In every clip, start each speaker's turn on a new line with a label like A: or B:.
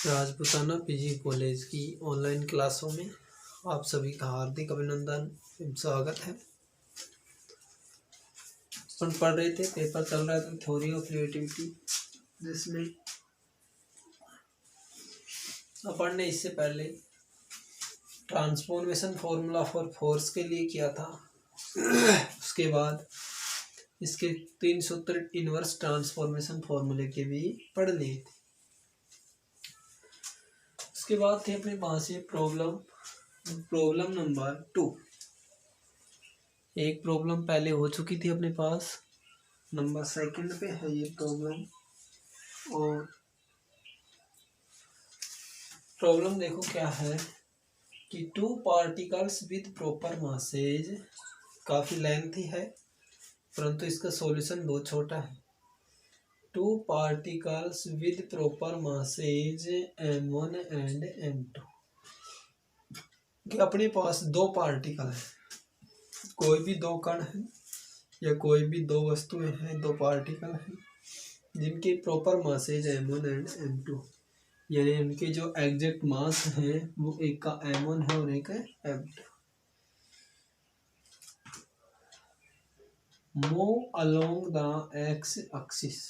A: Rajputana PG college की online क्लासों में आप सभी का हार्दिक अभिनंदन एवं स्वागत है। अपन पढ़ रहे थे, पेपर चल रहा था थ्योरी ऑफ रिलेटिविटी, जिसमें अपन ने इससे पहले ट्रांसफॉर्मेशन फॉर्मूला फॉर फोर्स के लिए किया था। उसके बाद इसके 3 सूत्र इनवर्स ट्रांसफॉर्मेशन फॉर्मूले के भी पढ़ लिए थे। उसके बाद थे अपने पास ये प्रॉब्लम नंबर 2। एक प्रॉब्लम पहले हो चुकी थी अपने पास, नंबर 2 पे है ये प्रॉब्लम। और प्रॉब्लम देखो क्या है कि 2 पार्टिकल्स विद प्रॉपर मासेज, काफ़ी लेंथी है परंतु इसका सॉल्यूशन बहुत छोटा है। 2 particles with proper masses m1 and m2, कि अपने पास 2 पार्टिकल है, कोई भी 2 कण है या कोई भी 2 वस्तुएं हैं, 2 पार्टिकल हैं जिनके proper masses m1 and m2, यानी उनके जो एग्जैक्ट मास है वो एक का m1 है और एक है m2। Move along the x axis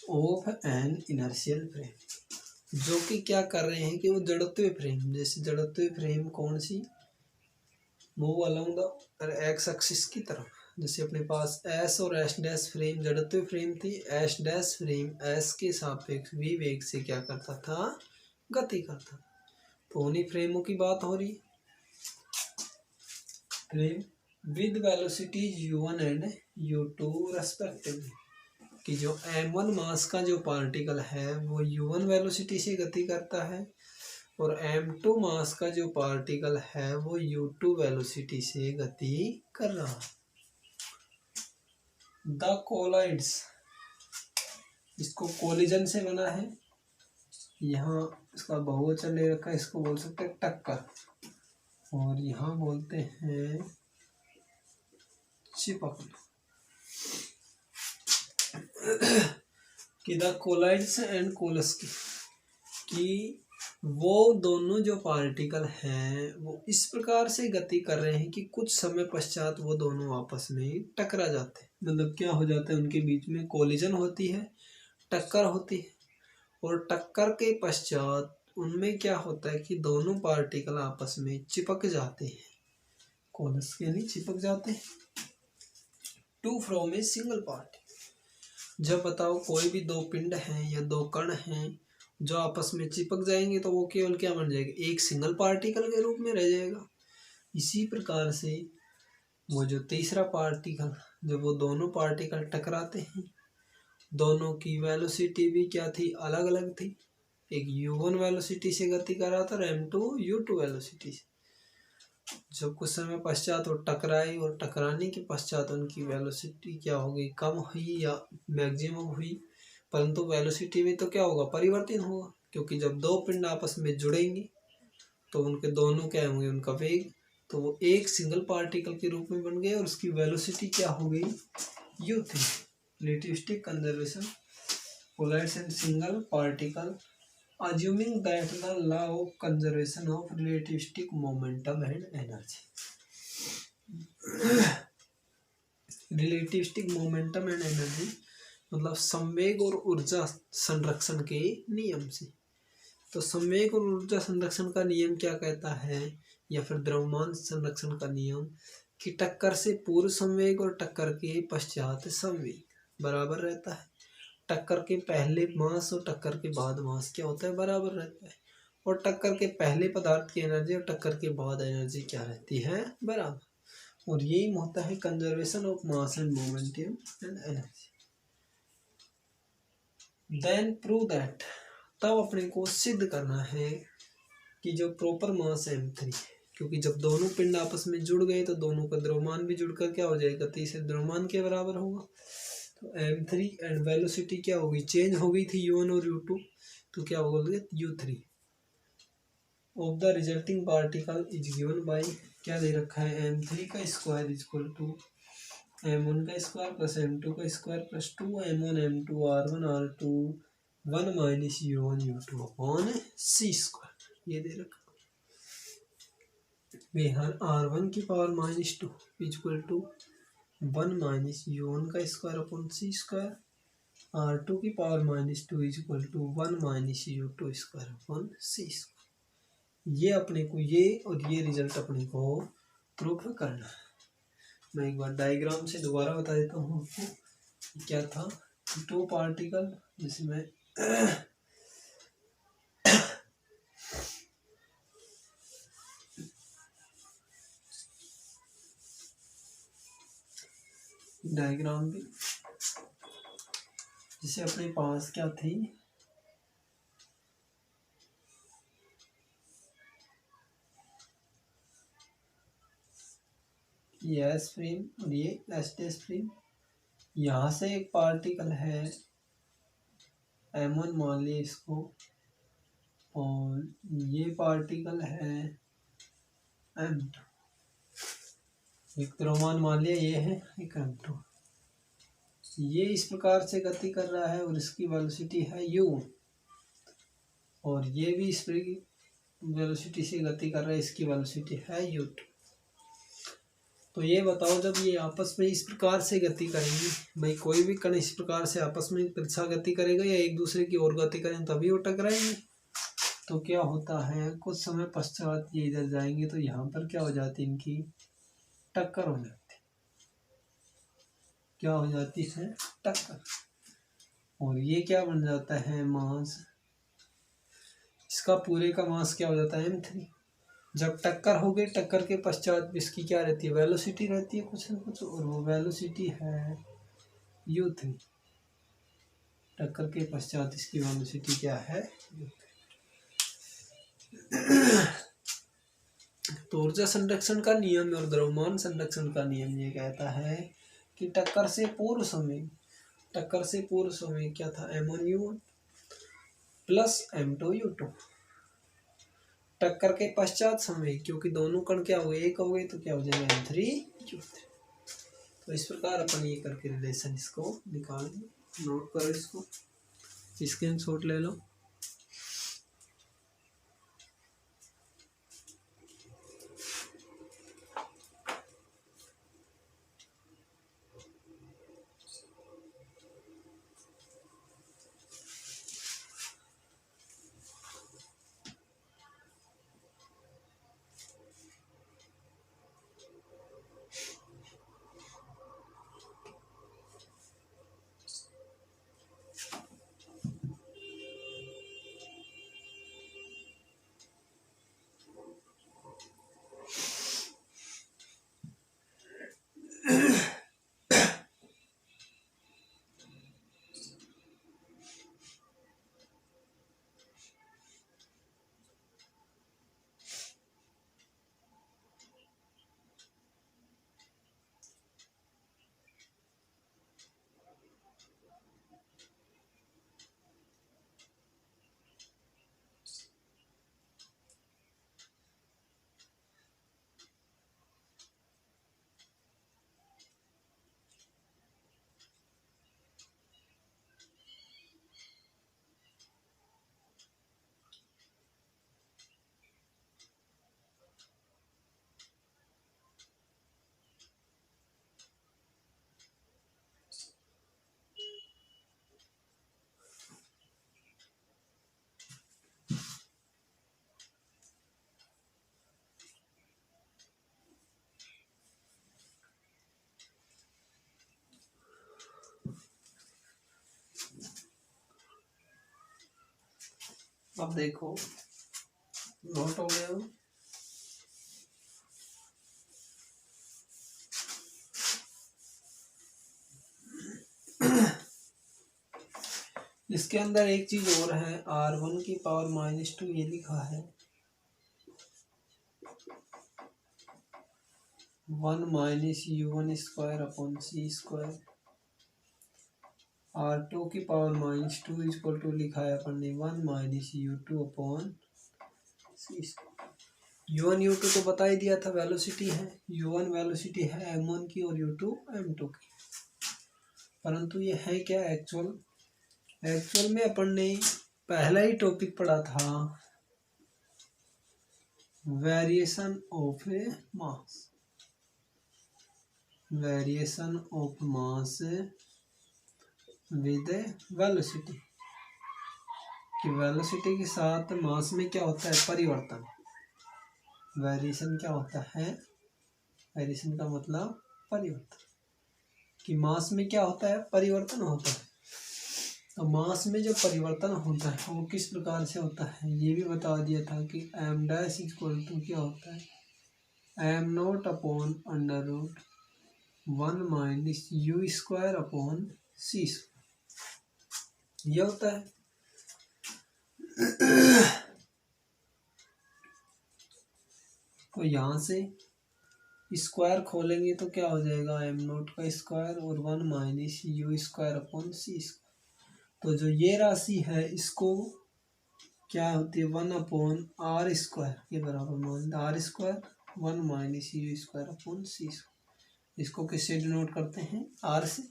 A: of N inertial frame, जो कि क्या कर रहे हैं कि वो जड़त्वीय फ्रेम, जैसे जड़त्वीय फ्रेम कौन सी, move along the x axis की तरफ। जैसे अपने पास एस और एस डैश फ्रेम जड़त्वीय फ्रेम थी, एस डैश फ्रेम एस के सापेक्ष v वेग से क्या करता था, गति करता। तो उन्हीं फ्रेमों की बात हो रही है। Frame with velocities u1 and u2 respectively, कि जो m1 मास का जो पार्टिकल है वो u1 वेलोसिटी से गति करता है और m2 मास का जो पार्टिकल है वो u2 वेलोसिटी से गति कर रहा है। द कोलाइड्स, इसको कोलिजन से बना है, यहाँ इसका बहुवचन ले रखा है, इसको बोल सकते हैं टक्कर, और यहाँ बोलते हैं चिपकना। कि द कोलाइड्स एंड कोलस्की, कि वो दोनों जो पार्टिकल हैं वो इस प्रकार से गति कर रहे हैं कि कुछ समय पश्चात वो दोनों आपस में टकरा जाते हैं। मतलब क्या हो जाता है, उनके बीच में कोलिजन होती है, टक्कर होती है, और टक्कर के पश्चात उनमें क्या होता है कि दोनों पार्टिकल आपस में चिपक जाते हैं, कोलस यानी चिपक जाते हैं। Two from a single particle, जब बताओ कोई भी 2 पिंड हैं या 2 कण हैं जो आपस में चिपक जाएंगे तो वो केवल क्या बन जाएगा, एक सिंगल पार्टिकल के रूप में रह जाएगा। इसी प्रकार से वो जो तीसरा पार्टिकल, जब वो दोनों पार्टिकल टकराते हैं, दोनों की वेलोसिटी भी क्या थी, अलग अलग थी। एक u1 वेलोसिटी से गति कर रहा था और m2 u2 वेलोसिटी से। जब कुछ समय पश्चात वो टकराए और टकराने के पश्चात उनकी वेलोसिटी क्या हो गई, कम हुई या मैक्सिमम हुई, परंतु वेलोसिटी में तो क्या होगा, परिवर्तन होगा, क्योंकि जब 2 पिंड आपस में जुड़ेंगे तो उनके दोनों क्या होंगे, उनका वेग, तो वो एक सिंगल पार्टिकल के रूप में बन गए और उसकी वेलोसिटी क्या हो गई, u3। Relativistic conservation collides and single particle assuming that the law of conservation of relativistic momentum and energy, relativistic momentum and energy मतलब संवेग और ऊर्जा संरक्षण के नियम से। तो संवेग और ऊर्जा संरक्षण का नियम क्या कहता है, या फिर द्रव्यमान संरक्षण का नियम, कि टक्कर से पूर्व संवेग और टक्कर के पश्चात संवेग बराबर रहता है। टक्कर के पहले मास और टक्कर के बाद मास क्या होता है, बराबर रहता है। और टक्कर के पहले पदार्थ की एनर्जी और टक्कर के बाद एनर्जी क्या रहती है, बराबर। और यही होता है conservation of mass and momentum and energy. Then prove that, तब अपने को सिद्ध करना है कि जो प्रॉपर मास है m3, क्योंकि जब दोनों पिंड आपस में जुड़ गए तो दोनों का द्रव्यमान भी जुड़कर क्या हो जाएगा, गति से द्रव्यमान के बराबर होगा। तो m3 एंड वेलोसिटी क्या होगी, चेंज हो गई थी u1 और u2, तो क्या होगा u3 of the resulting particle is given by, क्या दे रखा है, m3 का square is equal to m1 का स्क्वायर प्लस m2 का square plus 2 m1 m2 r1 r2 1 minus u1 u2 upon सी स्क्वायर ये दे रखा बेहर r1 की power -2 equal to 1 minus u1 का स्क्वायर अपॉन सी स्क्वायर, r2 की power -2 equal to 1 minus u2 square upon C square. ये अपने को ये और ये रिजल्ट अपने को प्रूफ करना है। मैं एक बार डायग्राम से दोबारा बता देता हूँ आपको क्या था। दो पार्टिकल जिसमें डायग्राम भी जिसे अपने पास क्या थी, ये एस फ्रेम और ये एस टेस्ट फ्रेम। यहाँ से एक पार्टिकल है m1 मान लिया इसको, और ये पार्टिकल है m2। एक द्रव्यमान मान लिया ये है एक m2। ये इस प्रकार से गति कर रहा है और इसकी वेलोसिटी है u, और ये भी इस वेलोसिटी से गति कर रहा है, इसकी वेलोसिटी है u2। तो ये बताओ जब ये आपस में इस प्रकार से गति करेंगे, भाई कोई भी कण इस प्रकार से आपस में पृथ्वी गति करेगा या एक दूसरे की ओर गति करें तभी वो टकराएंगे। तो क्या होता है, कुछ समय पश्चात ये इधर जाएंगे तो यहाँ पर क्या हो जाती है, इनकी टक्कर हो जाती है। क्या हो जाती है, टक्कर। और ये क्या बन जाता है, मास। इसका पूरे का मास क्या हो जाता है, m3। जब टक्कर हो गई, टक्कर के पश्चात इसकी क्या रहती है, वेलोसिटी रहती है कुछ न कुछ, और वो वेलोसिटी है u3। टक्कर के पश्चात इसकी वेलोसिटी क्या है, तो ऊर्जा संरक्षण का नियम और द्रव्यमान संरक्षण का नियम ये कहता है कि टक्कर से पूर्व समय क्या था, m1 u1 plus m2 u2। टक्कर के पश्चात समय, क्योंकि दोनों कण क्या हुए, एक हो गए, तो क्या हो जाएगा m3 u3। तो इस प्रकार अपन ये करके रिलेशन इसको निकाल दें। नोट करो इसको, स्क्रीनशॉट ले लो। अब देखो नोट हो गया। इसके अंदर एक चीज और है, r1 की पावर -2 ये लिखा है, 1 माइनस u1 स्क्वायर अपॉन सी स्क्वायर। r2 की पावर -2 इक्वल टू लिखा है अपन ने 1 माइनस u2 अपॉन सी स्क्वायर। u1 u2 तो बता ही दिया था, वेलोसिटी है, u1 वेलोसिटी है m1 की और u2 m2 की। परंतु ये है क्या, एक्चुअल एक्चुअल में अपन ने पहला ही टॉपिक पढ़ा था variation of A mass, variation of mass with velocity, कि वेलोसिटी के साथ मास में क्या होता है, परिवर्तन। वेरिएशन क्या होता है, वेरिएशन का मतलब परिवर्तन, कि मास में क्या होता है, परिवर्तन होता है। तो मास में जो परिवर्तन होता है वो किस प्रकार से होता है, ये भी बता दिया था कि एम डैश इक्वल टू क्या होता है, M naught upon under root 1 minus U square upon सी स्क्वायर, ये होता है। तो यहाँ से स्क्वायर खोलेंगे तो क्या हो जाएगा, एम नोट का स्क्वायर और 1 माइनस यू स्क्वायर अपॉन सी स्क्वायर। तो जो ये राशि है इसको क्या होती है, 1 अपॉन आर स्क्वायर के बराबर मान, R square 1 minus U square upon सी स्क्वायर। इसको किससे डिनोट करते हैं, आर से।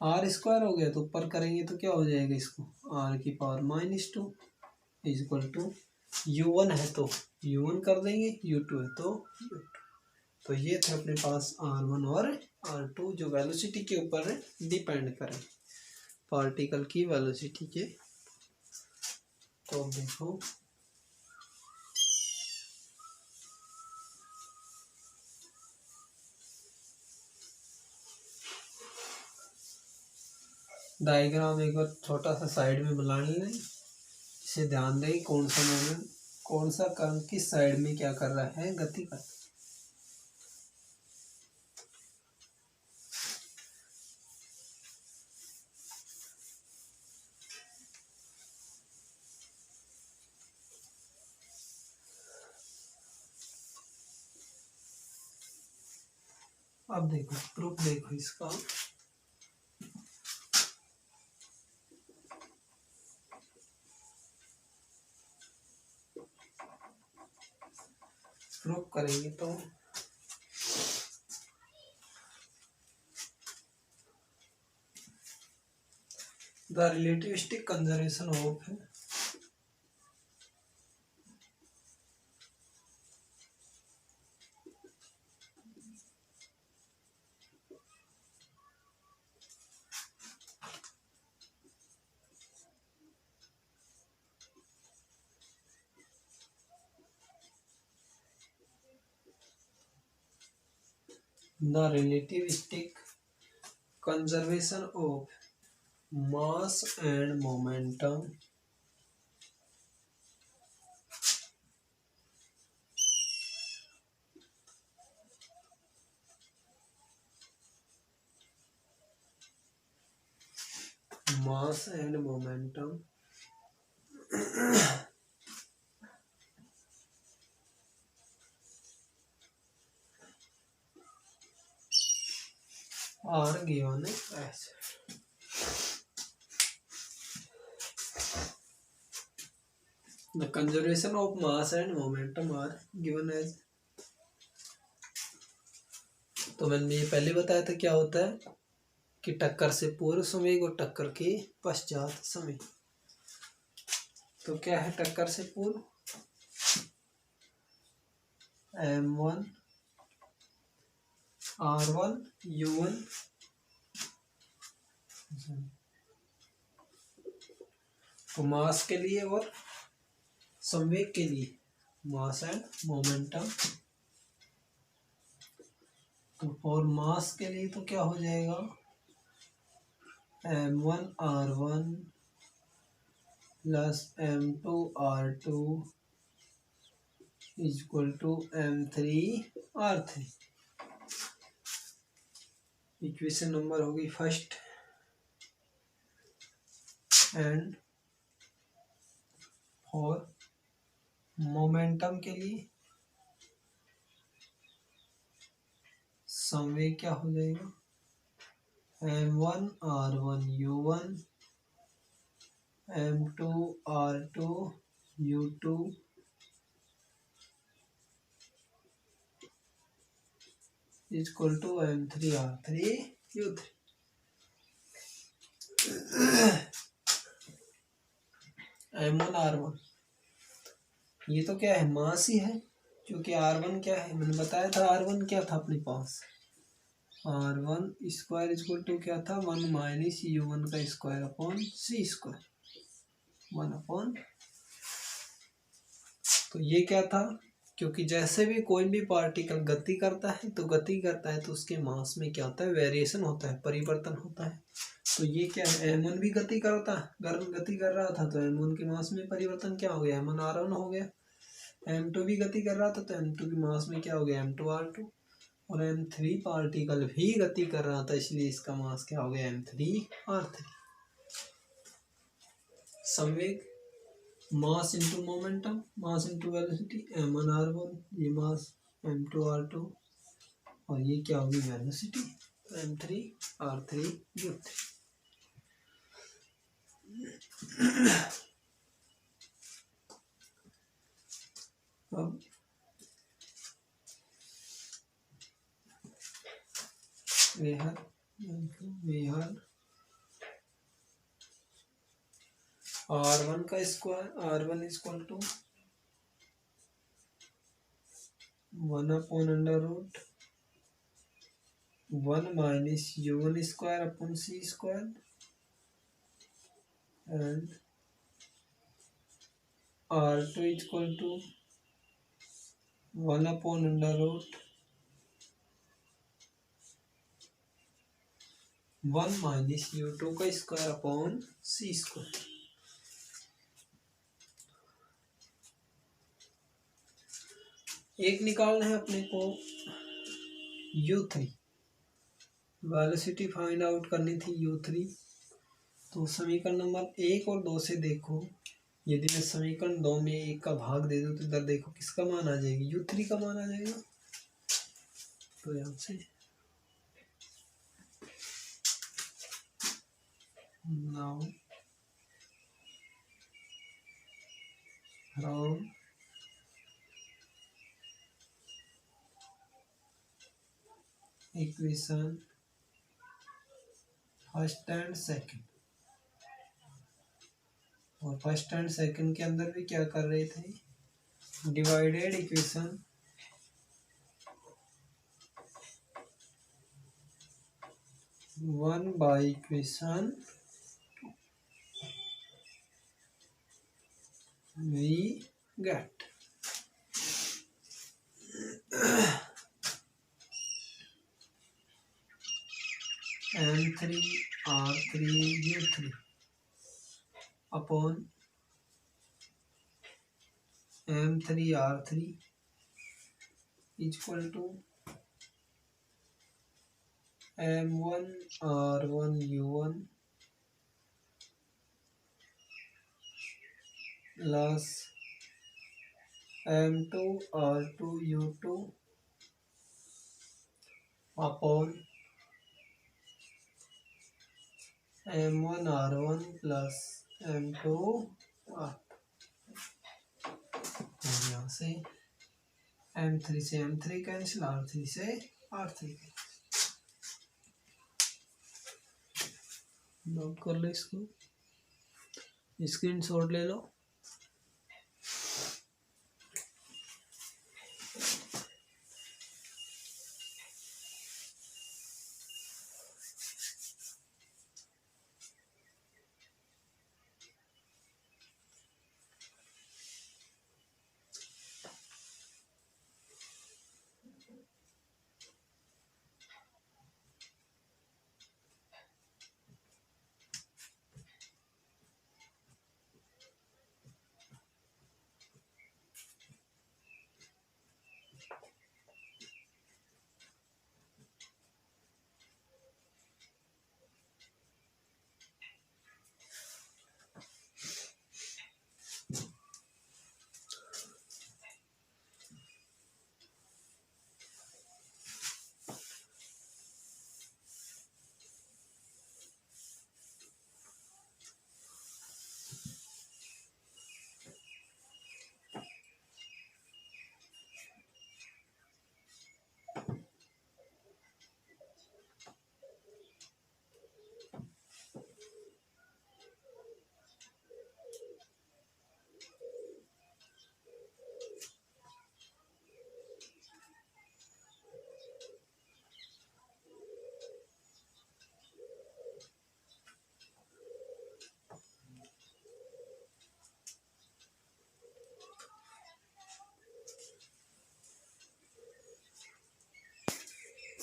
A: आर स्क्वायर हो गया तो ऊपर करेंगे तो क्या हो जाएगा, इसको आर की power -2 is equal to u1 है तो u1 कर देंगे, u2 है तो u2। तो ये थे अपने पास R1 और R2 जो वेलोसिटी के ऊपर डिपेंड करें, पार्टिकल की वेलोसिटी के। तो देखो डायग्राम एक बार छोटा सा साइड में बना लें, इसे ध्यान दें कौन सा मोमेंट, कौन सा कण किस साइड में क्या कर रहा है, गति कर। अब देखो प्रूफ देखो इसका, प्रूफ करेंगे तो the relativistic conservation of the relativistic conservation of mass and momentum are given as the conservation of mass and momentum are given as। तो मैंने ये पहले बताया था क्या होता है कि टक्कर से पूर्व संवेग और टक्कर के पश्चात संवेग। तो क्या है टक्कर से पूर्व, m1 r1 u1, तो मास के लिए और संवेग के लिए, मास एंड मोमेंटम। तो फॉर मास के लिए तो क्या हो जाएगा, m1 r1 plus m2 r2 is equal to m3 r3। Equation number होगी फर्स्ट। एंड फॉर मोमेंटम के लिए संवेग क्या हो जाएगा, m1 r1 u1 m2 r2 u2 equal to m3 r3 u3। m1 r1, ये तो क्या है, मास ही है, क्योंकि r1 क्या है, मैंने बताया था r1 क्या था अपने पास, r1 स्क्वायर इक्वल टू क्या था, 1 माइनस u1 का square upon c square, 1 upon, तो ये क्या था, क्योंकि जैसे भी कोई भी पार्टिकल गति करता है तो उसके मास में क्या होता है, वेरिएशन होता है, परिवर्तन होता है। तो ये क्या है, m1 भी गति कर रहा था तो m1 के मास में परिवर्तन क्या हो गया, m1 r1 हो गया। m2 भी गति कर रहा था तो m2 के मास में क्या हो गया, m2 r2। और m3 पार्टिकल भी गति कर रहा था, इसलिए इसका मास क्या हो गया, m3 r3। संवेग, mass into momentum, mass into velocity, m1 r1, ये मास m2 r2, और ये क्या होगी, वेलोसिटी, m3 r3 u3। अब r1 का square, r1 equal to 1 upon under root 1 minus u1 square upon c square, and r2 equal to 1 upon under root 1 minus u2 का square upon c square. एक निकालना है अपने को u3, velocity find out करनी थी u3। तो समीकरण नंबर 1 और 2 से देखो, यदि मैं समीकरण 2 में 1 का भाग दे दूं तो इधर देखो किसका मान आ जाएगी, u3 का मान आ जाएगा। तो यहाँ से now from equation first and second, और फर्स्ट एंड सेकंड के अंदर भी क्या कर रहे थे, divided equation one by equation we get m3 r3 u3 upon m3 r3 equal to m1 r1 u1 plus m2 r2 u2 upon m1 r1 plus m2 r2। यहाँ से m3 से m3 कैंसिल, r3 से r3 cancel. Note कर लो इसको, screenshot ले लो।